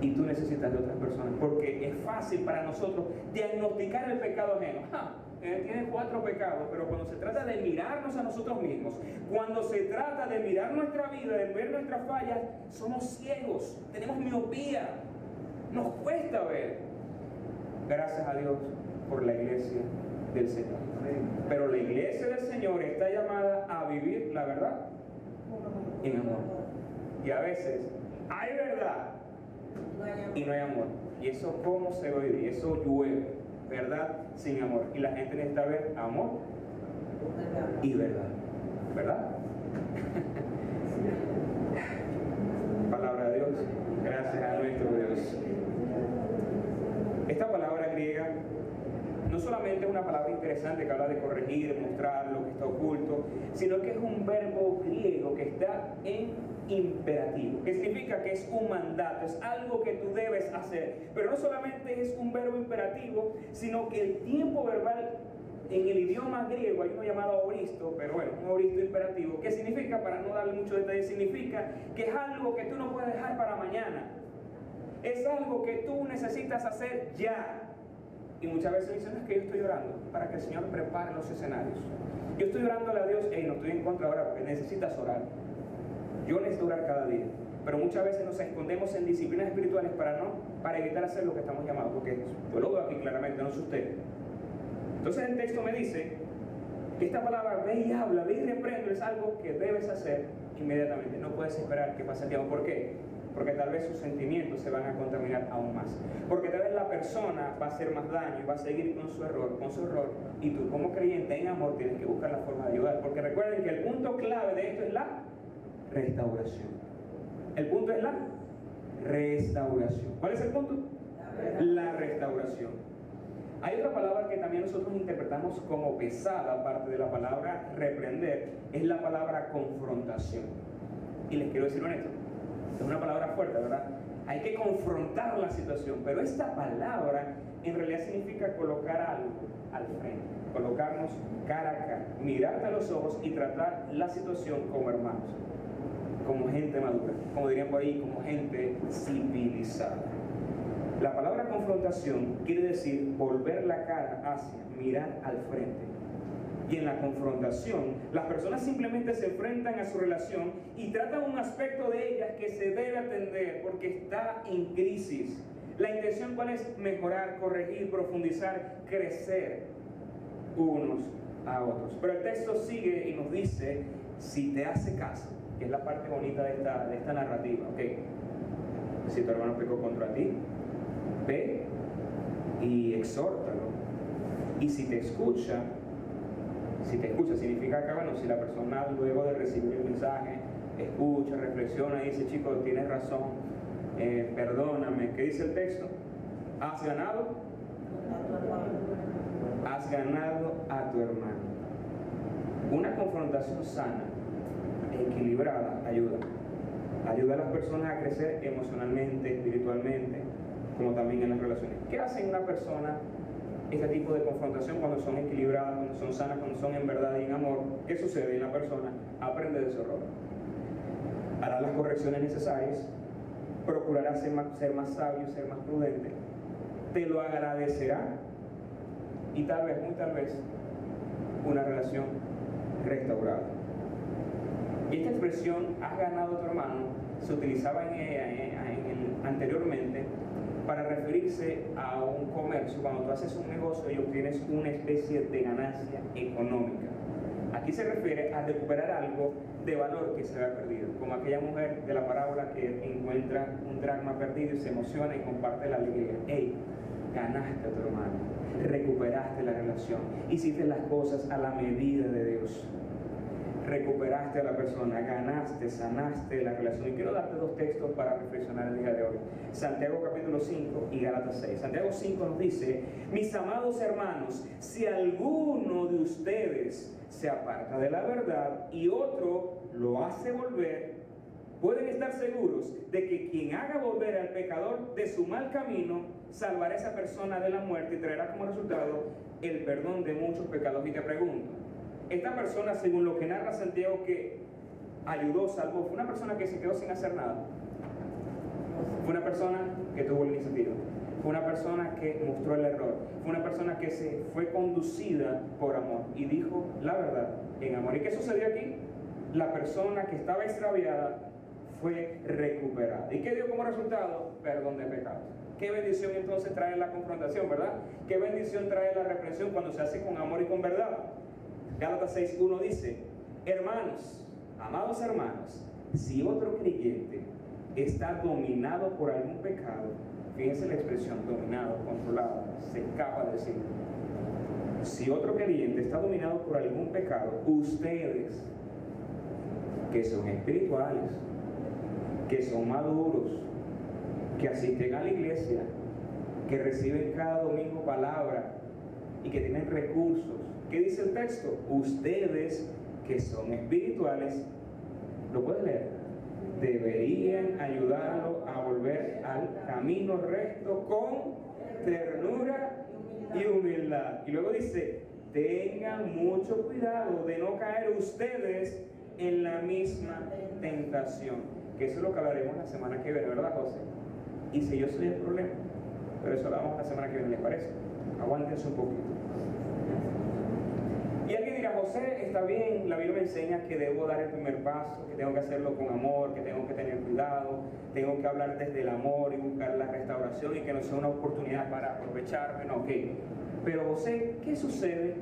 Y tú necesitas de otras personas, porque es fácil para nosotros diagnosticar el pecado ajeno. Tiene 4 pecados, pero cuando se trata de mirarnos a nosotros mismos, cuando se trata de mirar nuestra vida, de ver nuestras fallas, somos ciegos, tenemos miopía, nos cuesta ver. Gracias a Dios por la iglesia del Señor. Pero la iglesia del Señor está llamada a vivir la verdad en amor. Y a veces hay verdad y no hay amor. Y eso cómo se oye, eso llueve, verdad sin amor. Y la gente necesita ver amor y verdad, ¿verdad? Palabra de Dios, gracias a nuestro Dios. Esta palabra griega no solamente es una palabra interesante que habla de corregir, de mostrar lo que está oculto, sino que es un verbo griego que está en imperativo, que significa que es un mandato, es algo que tú debes hacer. Pero no solamente es un verbo imperativo, sino que el tiempo verbal en el idioma griego hay uno llamado aoristo, pero bueno, un aoristo imperativo, que significa, para no darle mucho detalle, significa que es algo que tú no puedes dejar para mañana, es algo que tú necesitas hacer ya. Y muchas veces dicen, es que yo estoy orando para que el Señor prepare los escenarios. Yo estoy orándole a Dios, no estoy en contra ahora porque necesitas orar. Yo necesito orar cada día. pero muchas veces nos escondemos en disciplinas espirituales para evitar hacer lo que estamos llamados, porque yo lo veo aquí claramente, no sé usted. Entonces el texto me dice que esta palabra ve y habla, ve y reprende, es algo que debes hacer inmediatamente. No puedes esperar que pase el tiempo. ¿Por qué? Porque tal vez sus sentimientos se van a contaminar aún más. Porque tal vez la persona va a hacer más daño y va a seguir con su error. Y tú como creyente en amor tienes que buscar la forma de ayudar. Porque recuerden que el punto clave de esto es la restauración. El punto es la restauración. ¿Cuál es el punto? La restauración. Hay otra palabra que también nosotros interpretamos como pesada, aparte de la palabra reprender, es la palabra confrontación. Y les quiero decir honesto, es una palabra fuerte, ¿verdad? Hay que confrontar la situación, pero esta palabra en realidad significa colocar algo al frente, colocarnos cara a cara, mirarte a los ojos y tratar la situación como hermanos, como gente madura, como dirían por ahí, como gente civilizada. La palabra confrontación quiere decir volver la cara hacia, mirar al frente. Y en la confrontación, las personas simplemente se enfrentan a su relación y tratan un aspecto de ellas que se debe atender porque está en crisis. La intención, ¿cuál es? Mejorar, corregir, profundizar, crecer unos a otros. Pero el texto sigue y nos dice, si te hace caso, que es la parte bonita de esta narrativa, ¿ok? Si tu hermano pecó contra ti, ve y exhórtalo. Y si te escucha significa que, bueno, si la persona luego de recibir el mensaje escucha, reflexiona y dice, chico, tienes razón, perdóname. ¿Qué dice el texto? ¿Has ganado? Has ganado a tu hermano. Una confrontación sana, equilibrada, ayuda a las personas a crecer emocionalmente, espiritualmente, como también en las relaciones. ¿Qué hace una persona este tipo de confrontación cuando son equilibradas, cuando son sanas, cuando son en verdad y en amor? ¿Qué sucede? La persona aprende de su error, hará las correcciones necesarias, procurará ser más sabio, ser más prudente, te lo agradecerá y tal vez, muy tal vez, una relación restaurada. Y esta expresión, has ganado a tu hermano, se utilizaba anteriormente para referirse a un comercio, cuando tú haces un negocio y obtienes una especie de ganancia económica. Aquí se refiere a recuperar algo de valor que se había perdido, como aquella mujer de la parábola que encuentra un dracma perdido y se emociona y comparte la alegría. ¡Ey! Ganaste a tu hermano, recuperaste la relación, hiciste las cosas a la medida de Dios. Recuperaste a la persona, ganaste, sanaste la relación. Y quiero darte dos textos para reflexionar el día de hoy. Santiago capítulo 5 y Gálatas 6. Santiago 5 nos dice, mis amados hermanos, si alguno de ustedes se aparta de la verdad y otro lo hace volver, pueden estar seguros de que quien haga volver al pecador de su mal camino, salvará a esa persona de la muerte y traerá como resultado el perdón de muchos pecados. Y te pregunto, esta persona, según lo que narra Santiago, que ayudó, salvó, ¿fue una persona que se quedó sin hacer nada? Fue una persona que tuvo la iniciativa, fue una persona que mostró el error, fue una persona que se fue conducida por amor y dijo la verdad en amor. ¿Y qué sucedió aquí? La persona que estaba extraviada fue recuperada. ¿Y qué dio como resultado? Perdón de pecados. Qué bendición entonces trae la confrontación, ¿verdad? Qué bendición trae la reprensión cuando se hace con amor y con verdad. Gálatas 6:1 dice, hermanos, amados hermanos, si otro creyente está dominado por algún pecado, fíjense la expresión, dominado, controlado, se escapa de decir, si otro creyente está dominado por algún pecado, ustedes, que son espirituales, que son maduros, que asisten a la iglesia, que reciben cada domingo palabra y que tienen recursos. ¿Qué dice el texto? Ustedes que son espirituales, ¿lo puedes leer? Deberían ayudarlo a volver al camino recto con ternura y humildad. Y luego dice, tengan mucho cuidado de no caer ustedes en la misma tentación. Que eso es lo que hablaremos la semana que viene, ¿verdad, José? Y si yo soy el problema, pero eso lo hablamos la semana que viene, ¿les parece? Aguántense un poquito. Y alguien dirá, José, está bien, la Biblia me enseña que debo dar el primer paso, que tengo que hacerlo con amor, que tengo que tener cuidado, tengo que hablar desde el amor y buscar la restauración y que no sea una oportunidad para aprovecharme, no, ok. Pero José, ¿qué sucede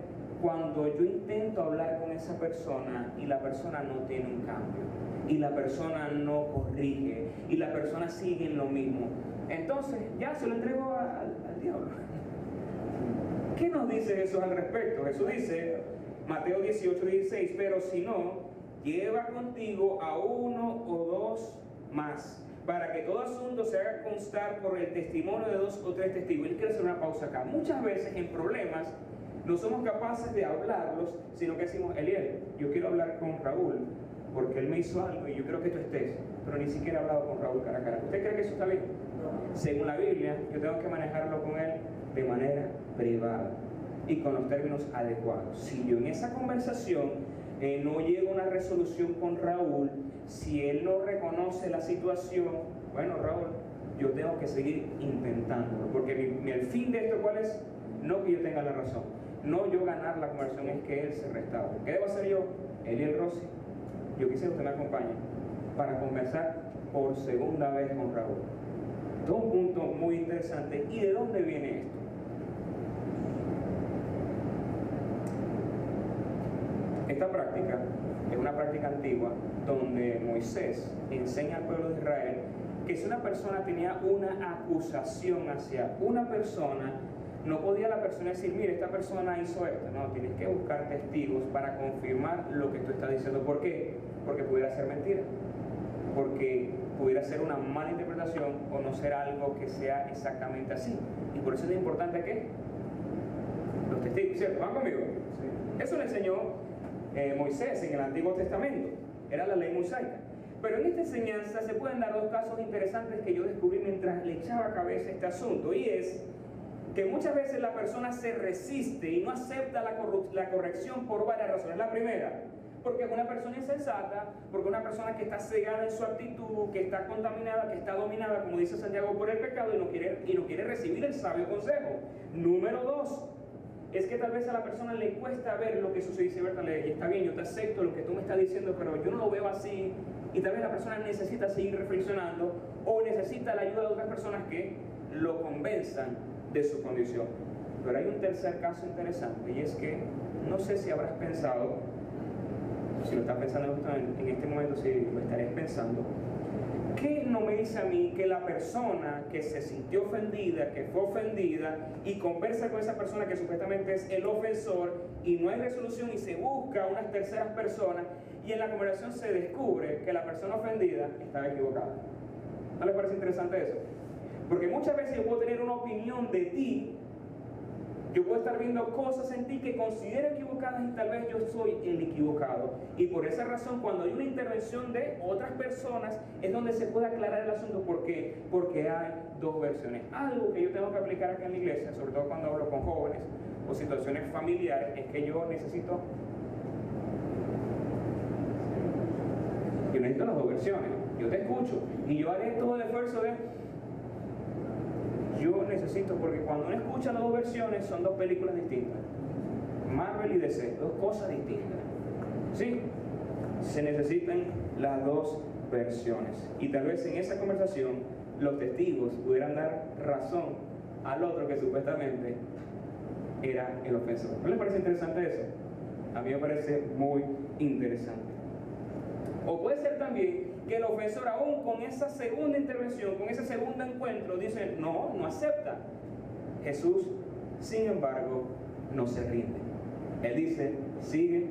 cuando yo intento hablar con esa persona y la persona no tiene un cambio? Y la persona no corrige, y la persona sigue en lo mismo. Entonces, ya se lo entrego al diablo. ¿Qué nos dice Jesús al respecto? Jesús dice, Mateo 18:16, pero si no, lleva contigo a uno o dos más, para que todo asunto se haga constar por el testimonio de 2 o 3 testigos. Y quiero hacer una pausa acá. Muchas veces en problemas no somos capaces de hablarlos, sino que decimos, Eliel, yo quiero hablar con Raúl, porque él me hizo algo y yo creo que tú estés, pero ni siquiera he hablado con Raúl cara a cara. ¿Usted cree que eso está bien? No. Según la Biblia, yo tengo que manejarlo con él de manera privada y con los términos adecuados. Si yo en esa conversación no llego a una resolución con Raúl, si él no reconoce la situación, bueno, Raúl, yo tengo que seguir intentándolo, porque el fin de esto, ¿cuál es? No que yo tenga la razón, no yo ganar la conversación, es que él se restaure. ¿Qué debo hacer yo? Eliel Rossi, yo quisiera que usted me acompañe para conversar por segunda vez con Raúl. Todo un punto muy interesante. ¿Y de dónde viene esto? Esta práctica es una práctica antigua donde Moisés enseña al pueblo de Israel que si una persona tenía una acusación hacia una persona, no podía la persona decir, mire, esta persona hizo esto. No, tienes que buscar testigos para confirmar lo que tú estás diciendo. ¿Por qué? Porque pudiera ser mentira, porque pudiera ser una mala interpretación o no ser algo que sea exactamente así. Y por eso es importante que los testigos, ¿cierto? ¿Van conmigo? Sí. Eso le enseñó Moisés en el Antiguo Testamento, era la ley mosaica. Pero en esta enseñanza se pueden dar 2 casos interesantes que yo descubrí mientras le echaba cabeza este asunto, y es que muchas veces la persona se resiste y no acepta la corrección por varias razones. La primera, porque es una persona insensata, porque es una persona que está cegada en su actitud, que está contaminada, que está dominada, como dice Santiago, por el pecado, y no quiere recibir el sabio consejo. Número 2, es que tal vez a la persona le cuesta ver lo que sucede y dice, Berta, está bien, yo te acepto lo que tú me estás diciendo, pero yo no lo veo así, y tal vez la persona necesita seguir reflexionando o necesita la ayuda de otras personas que lo convenzan de su condición. Pero hay un tercer caso interesante, y es que no sé si habrás pensado, si lo estás pensando en este momento, si lo estaréis pensando, ¿qué no me dice a mí que la persona que se sintió ofendida, que fue ofendida y conversa con esa persona que supuestamente es el ofensor y no hay resolución y se busca unas terceras personas y en la conversación se descubre que la persona ofendida estaba equivocada? ¿No les parece interesante eso? Porque muchas veces yo puedo tener una opinión de ti, yo puedo estar viendo cosas en ti que considero equivocadas y tal vez yo soy el equivocado. Y por esa razón, cuando hay una intervención de otras personas, es donde se puede aclarar el asunto. ¿Por qué? Porque hay 2 versiones. Algo que yo tengo que aplicar acá en la iglesia, sobre todo cuando hablo con jóvenes o situaciones familiares, es que yo necesito las 2 versiones. Yo te escucho y yo haré todo el esfuerzo de... Yo necesito, porque cuando uno escucha las 2 versiones, son 2 películas distintas. Marvel y DC, 2 cosas distintas. ¿Sí? Se necesitan las 2 versiones. Y tal vez en esa conversación, los testigos pudieran dar razón al otro que supuestamente era el ofensor. ¿No les parece interesante eso? A mí me parece muy interesante. O puede ser también que el ofensor, aún con esa segunda intervención, con ese segundo encuentro, dice, no acepta. Jesús, sin embargo, no se rinde. Él dice, sigue.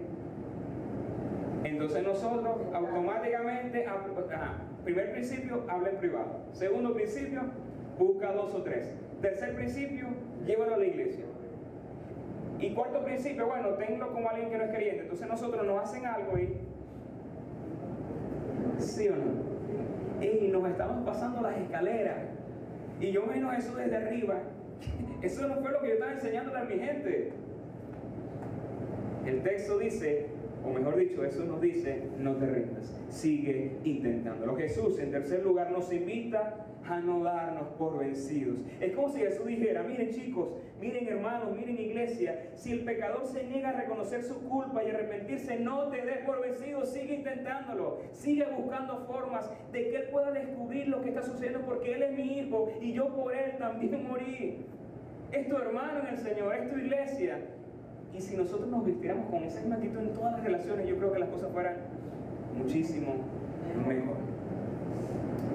Entonces nosotros automáticamente, primer principio, habla en privado. Segundo principio, busca 2 o 3. Tercer principio, llévalo a la iglesia. Y cuarto principio, bueno, tenlo como alguien que no es creyente. Entonces nosotros nos hacen algo y... ¿sí o no? Y nos estamos pasando las escaleras. Y yo menos eso desde arriba. Eso no fue lo que yo estaba enseñándole a mi gente. El texto dice, o mejor dicho, eso nos dice, no te rindas, sigue intentándolo. Jesús, en tercer lugar, nos invita a no darnos por vencidos. Es como si Jesús dijera, miren chicos, Miren hermanos, miren iglesia, si el pecador se niega a reconocer su culpa y arrepentirse, no te des por vencido, sigue intentándolo, sigue buscando formas de que Él pueda descubrir lo que está sucediendo, porque Él es mi hijo y yo por Él también morí. Es tu hermano en el Señor, es tu iglesia. Y si nosotros nos vistiéramos con esa misma actitud en todas las relaciones, yo creo que las cosas fueran muchísimo mejor.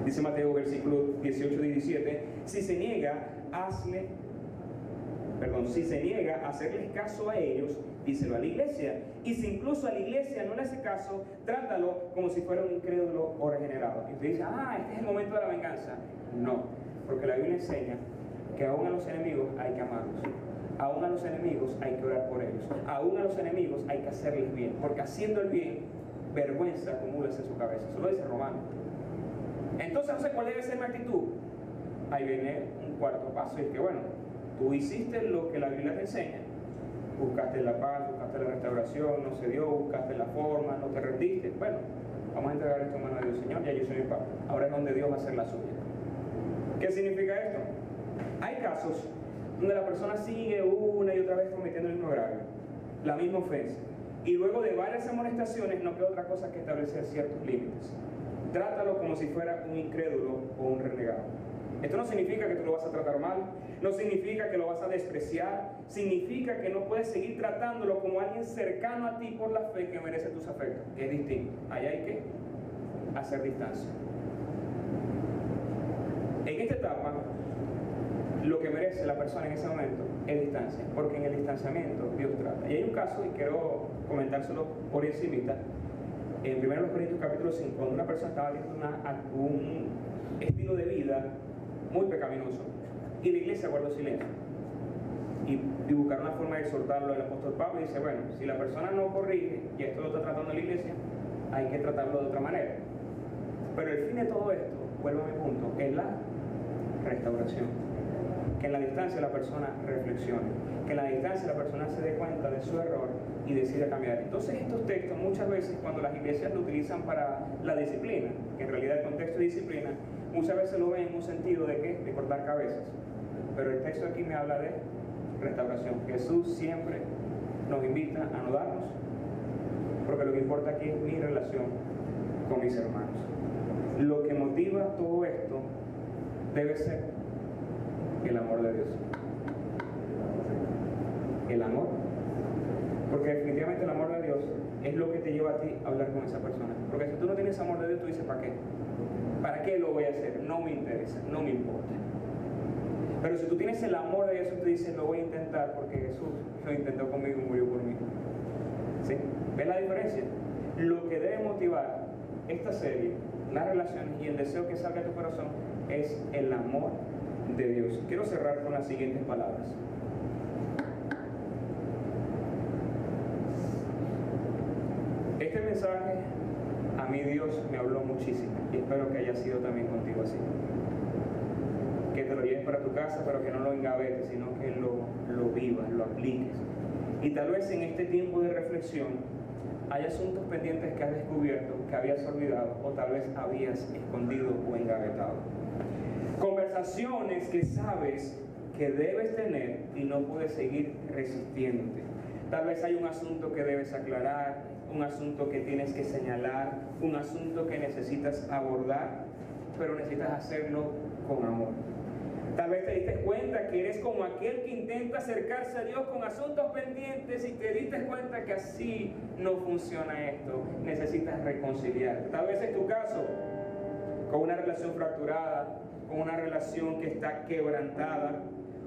Dice Mateo, versículo 18 y 17, si se niega a hacerles caso a ellos, díselo a la iglesia. Y si incluso a la iglesia no le hace caso, trátalo como si fuera un incrédulo o regenerado. Y usted dice, este es el momento de la venganza. No, porque la Biblia enseña que aún a los enemigos hay que amarlos. Aún a los enemigos hay que orar por ellos. Aún a los enemigos hay que hacerles bien, porque haciendo el bien, vergüenza acumulas en su cabeza. Eso lo dice Romano. Entonces, no sé cuál debe ser mi actitud. Ahí viene un cuarto paso, y es que bueno, tú hiciste lo que la Biblia te enseña. Buscaste la paz, buscaste la restauración, no se dio, buscaste la forma, no te rendiste. Bueno, vamos a entregar esto en manos de Dios. Señor, ya yo soy mi Padre. Ahora es donde Dios va a hacer la suya. ¿Qué significa esto? Hay casos donde la persona sigue una y otra vez cometiendo el mismo agravio, la misma ofensa, y luego de varias amonestaciones no queda otra cosa que establecer ciertos límites. Trátalo como si fuera un incrédulo o un renegado. Esto no significa que tú lo vas a tratar mal, no significa que lo vas a despreciar, significa que no puedes seguir tratándolo como alguien cercano a ti por la fe que merece tus afectos. Es distinto. Ahí hay que hacer distancia. En esta etapa, lo que merece la persona en ese momento es distancia, porque en el distanciamiento Dios trata. Y hay un caso, y quiero comentárselo por encimita, en 1 Corintios capítulo 5, cuando una persona estaba teniendo un estilo de vida muy pecaminoso, y la iglesia guardó silencio, y buscaron una forma de exhortarlo. El apóstol Pablo dice, bueno, si la persona no corrige, y esto lo está tratando la iglesia, hay que tratarlo de otra manera. Pero el fin de todo esto, vuelvo a mi punto, es la restauración. Que en la distancia la persona reflexione, que en la distancia la persona se dé cuenta de su error y decida cambiar. Entonces estos textos muchas veces, cuando las iglesias lo utilizan para la disciplina, que en realidad el contexto de disciplina, muchas veces lo ven en un sentido de ¿qué? De cortar cabezas. Pero el texto aquí me habla de restauración. Jesús siempre nos invita a no darnos, porque lo que importa aquí es mi relación con mis hermanos. Lo que motiva todo esto debe ser el amor de Dios. El amor. Porque definitivamente el amor de Dios es lo que te lleva a ti a hablar con esa persona. Porque si tú no tienes amor de Dios, tú dices, ¿para qué? ¿Para qué lo voy a hacer? No me interesa, no me importa. Pero si tú tienes el amor de Dios, tú dices, lo voy a intentar porque Jesús lo intentó conmigo y murió por mí. ¿Sí? ¿Ves la diferencia? Lo que debe motivar esta serie, las relaciones y el deseo que salga de tu corazón es el amor de Dios. Quiero cerrar con las siguientes palabras. Este mensaje a mí Dios me habló muchísimo y espero que haya sido también contigo así. Que te lo lleves para tu casa, pero que no lo engavetes, sino que lo vivas, lo apliques. Y tal vez en este tiempo de reflexión hay asuntos pendientes que has descubierto, que habías olvidado o tal vez habías escondido o engavetado. Conversaciones que sabes que debes tener y no puedes seguir resistiéndote. Tal vez hay un asunto que debes aclarar, un asunto que tienes que señalar, un asunto que necesitas abordar, pero necesitas hacerlo con amor. Tal vez te diste cuenta que eres como aquel que intenta acercarse a Dios con asuntos pendientes y te diste cuenta que así no funciona esto. Necesitas reconciliar. Tal vez es tu caso, con una relación fracturada, con una relación que está quebrantada,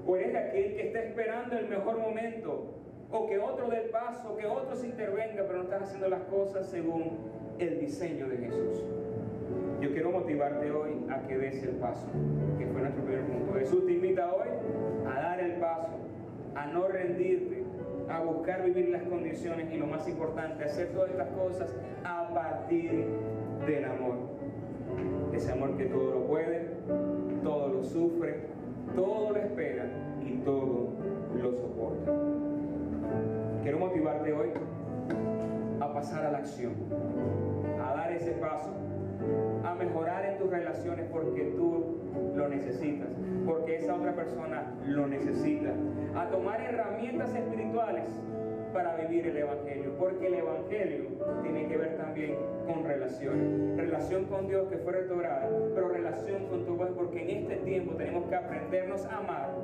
o eres aquel que está esperando el mejor momento, o que otro dé el paso, que otro se intervenga, pero no estás haciendo las cosas según el diseño de Jesús. Yo quiero motivarte hoy a que des el paso, que fue nuestro primer punto. Jesús te invita hoy a dar el paso, a no rendirte, a buscar vivir las condiciones y lo más importante, hacer todas estas cosas a partir del amor. Ese amor que todo lo puede, todo lo sufre, todo lo espera y todo lo soporta. Quiero motivarte hoy a pasar a la acción, a dar ese paso, a mejorar en tus relaciones porque tú lo necesitas, porque esa otra persona lo necesita. A tomar herramientas espirituales para vivir el Evangelio, porque el Evangelio tiene que ver también con relaciones, relación con Dios que fue restaurada, pero relación con tu pueblo, porque en este tiempo tenemos que aprendernos a amar,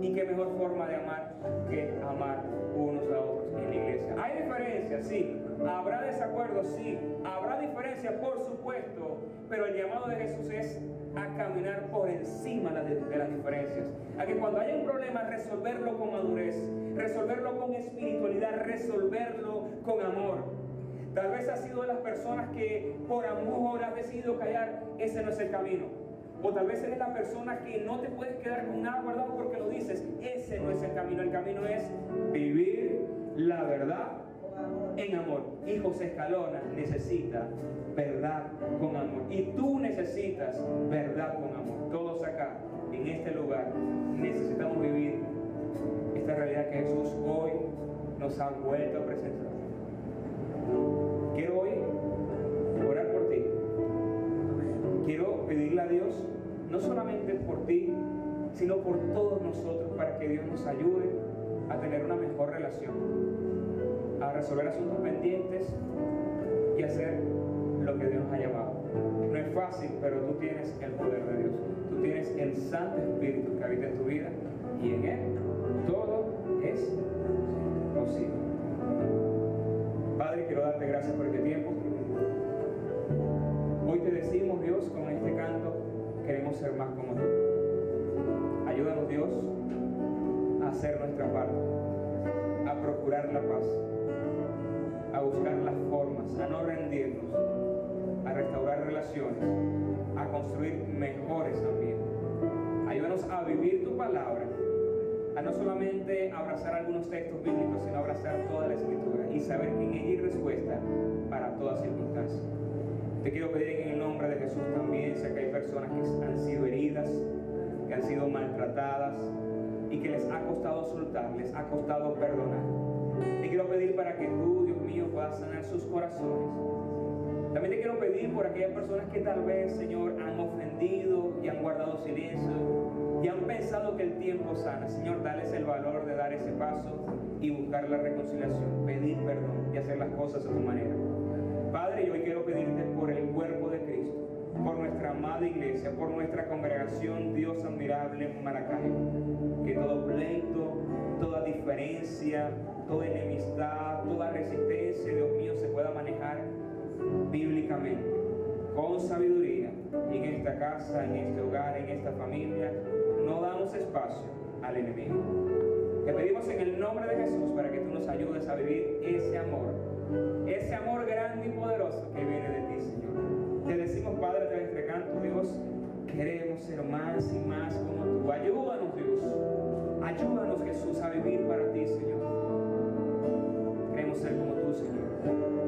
y qué mejor forma de amar que amar unos a otros en la iglesia. Hay diferencias, sí, habrá desacuerdos, sí, habrá diferencias, por supuesto, pero el llamado de Jesús es a caminar por encima de las diferencias, a que cuando haya un problema resolverlo con madurez, resolverlo con espiritualidad, resolverlo con amor. Tal vez has sido de las personas que por amor has decidido callar. Ese no es el camino. O tal vez eres la persona que no te puedes quedar con nada guardado porque lo dices. Ese no es el camino. El camino es vivir la verdad en amor. Y José Escalona necesita verdad con amor. Y tú necesitas verdad con amor. Todos acá, en este lugar, necesitamos vivir esta realidad que Jesús hoy nos ha vuelto a presentar. Quiero hoy orar por ti. Quiero pedirle a Dios, no solamente por ti, sino por todos nosotros, para que Dios nos ayude a tener una mejor relación, a resolver asuntos pendientes y hacer lo que Dios nos ha llamado. No es fácil, pero tú tienes el poder de Dios. Tú tienes el Santo Espíritu que habita en tu vida, y en Él todo es posible. Padre, quiero darte gracias por este tiempo. Hoy te decimos, Dios, con este canto, queremos ser más como tú. Ayúdanos, Dios, a hacer nuestra parte, a procurar la paz, a buscar las formas, a no rendirnos, a restaurar relaciones, a construir mejores también. Ayúdanos a vivir tu palabra, a no solamente abrazar algunos textos bíblicos, sino abrazar toda la Escritura y saber que en ella hay respuesta para todas circunstancias. Te quiero pedir en el nombre de Jesús también, sé que hay personas que han sido heridas, que han sido maltratadas y que les ha costado soltar, les ha costado perdonar. Te quiero pedir para que tú, Dios mío, puedas sanar sus corazones. También te quiero pedir por aquellas personas que tal vez, Señor, han ofendido y han guardado silencio y han pensado que el tiempo sana. Señor, dales el valor de dar ese paso y buscar la reconciliación, pedir perdón y hacer las cosas a tu manera. Padre, yo hoy quiero pedirte por el cuerpo de Cristo, por nuestra amada iglesia, por nuestra congregación, Dios admirable en Maracaibo, que todo pleito, toda diferencia, toda enemistad, toda resistencia, Dios mío, se pueda manejar bíblicamente, con sabiduría, y en esta casa, en este hogar, en esta familia, no damos espacio al enemigo. Te pedimos en el nombre de Jesús para que tú nos ayudes a vivir ese amor grande y poderoso que viene de ti, Señor. Te decimos, Padre, de este canto, Dios, queremos ser más y más como tú. Ayúdanos, Dios. Ayúdanos, Jesús, a vivir para ti, Señor. Queremos ser como tú, Señor.